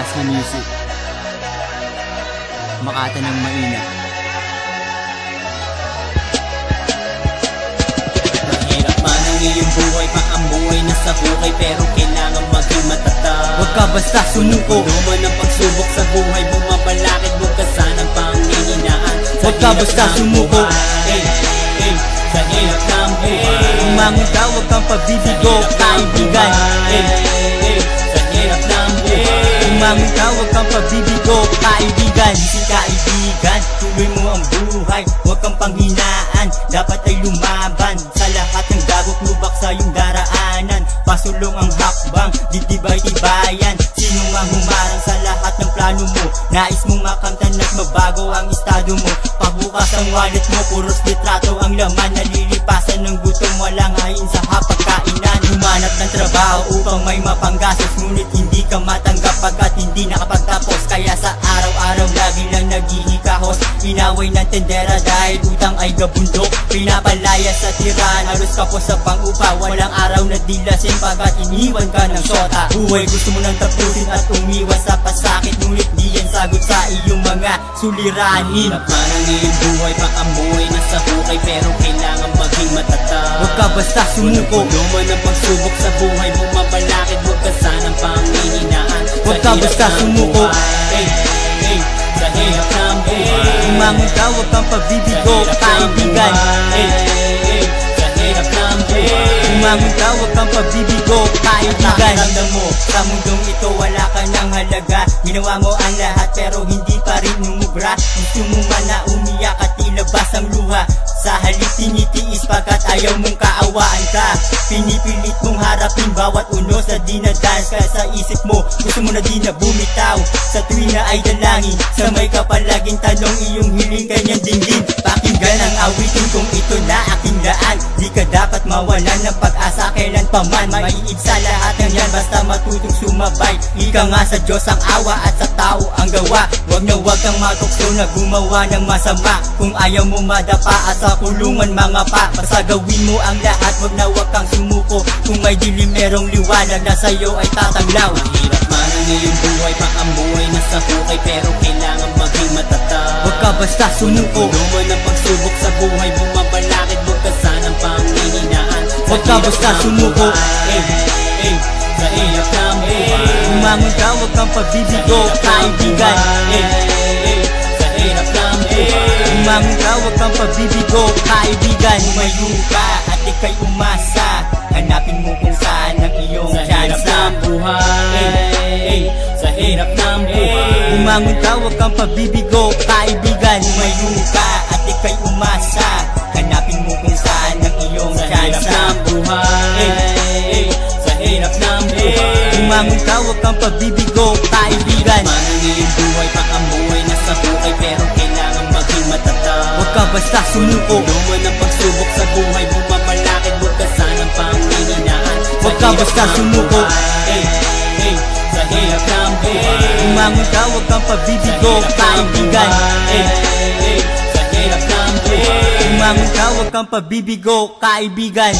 malakas na music, makata ng maina. Mahirap man ang iyong buhay, paamuhay na sa buhay, pero kailangan maging matatag. Huwag ka basta sumuko, puno man ang pagsubok sa buhay, bumabalakid, huwag ka sanang panghihinaan. Huwag ka basta sumuko, sa hirap ng buhay. Umangon ka, huwag kang pabibigo, kaibigan. Sa hirap ng buhay. Umangon ka, huwag kang pabibigo, kaibigan. Si kaibigan, tuloy mo ang buhay, huwag kang panghinaan, dapat ay lumaban sa lahat ng dagok, lubak sa iyong daraanan. Pasulong ang hakbang, ditibay-tibayan. Sino mang humarang sa lahat ng plano mo, nais mong makamtan at mabago ang estado mo. Pagbukas ang wallet mo, puros litrato ang laman, nalilipasan ng gutom, walang hain sa hapagkainan. Humanap ng trabaho upang may mapanggastos, ngunit hindi ka matanggap pagkat hindi nakapagtapos. Kaya sa araw-araw lagi lang naghihikahos, inaway ng tendera dahil utang ay gabundok. Pinapalaya sa tirahan, halos kapos sa pangupa, walang araw na dilasin pagkat iniwan ka ng syota. Buhay gusto mo nang tapusin at umiwas sa pasakit, ngunit di yan sagot sa iyong mga suliranin. Hirap man ang iyong buhay, paamuhay na sa hukay, pero kailangan maging matatag. Huwag ka basta sumuko, puno man ang pagsubok sa buhay, bumabalakid, huwag ka sanang panghihinaan. Huwag ka basta sumuko, sa hirap ng buhay. Umangon ka, huwag kang pabibigo, kaibigan. Sa hirap ng buhay. Umangon ka, huwag kang pabibigo, kaibigan. Pakiramdam mo, sa mundong ito wala ka ng halaga. Ginawa mo ang lahat pero hindi pa rin numubra. Gusto mo man na umiyak at ilabas ang luha, sa halip tinitiis pagkat ayaw mong kaawaan ka. Pinipilit mong harapin bawat uno sa dinadance ka sa isip mo. Gusto mo na di na bumitaw sa tuwing na ay dalangin, sa may kapalaging tanong iyong hiling kanyang dinggin. Pakinggan ang awitin kung ito na aking daan, di ka dapat mawalan ng pag-asa kailan pa man. Maiib sa lahat ng yan basta matutong sumabay. Ika nga sa Diyos ang awa at sa tao ang gawa. Wag kang matukso na gumawa ng masama, kung ayaw mo madapa at sa kulungan mga pa. Basta gawin mo ang lahat, wag kang sumuko. Kung may dilim merong liwanag na sa'yo ay tatanglaw. Mahirap man ang iyong buhay, paamuhay na sa hukay, pero kailangan maging matatag. Huwag ka basta sumuko, puno man ang pagsubok sa buhay, bumabalakid, huwag ka sanang panghihinaan. Huwag ka basta sumuko, sa hirap ng buhay. Umangon ka, huwag kang pabibigo, kaibigan. Sa hirap ng buhay. Umangon ka, huwag kang pabibigo, kaibigan. Umayo ka at ika'y umasa, hanapin mo kung saan ang iyong chance ng buhay. Sa hirap ng buhay. Umangon ka, huwag kang pabibigo, kaibigan. Umayo ka at ika'y umasa, hanapin mo kung saan ang iyong chance ng buhay. Sa hirap ng buhay. Umangon ka, huwag kang pabibigo, kaibigan. Man ang iyong buhay, paamuhay na sa hukay, pero kailangan maging matatag. Huwag ka basta sumuko, puno man ang pagsubok sa buhay, bumabalakid, huwag ka sanang panghihinaan. Huwag ka basta sumuko, sa hirap ng buhay. Umangon ka, huwag kang pabibigo, kaibigan. Sa hirap ng buhay. Umangon ka, huwag kang pabibigo, kaibigan.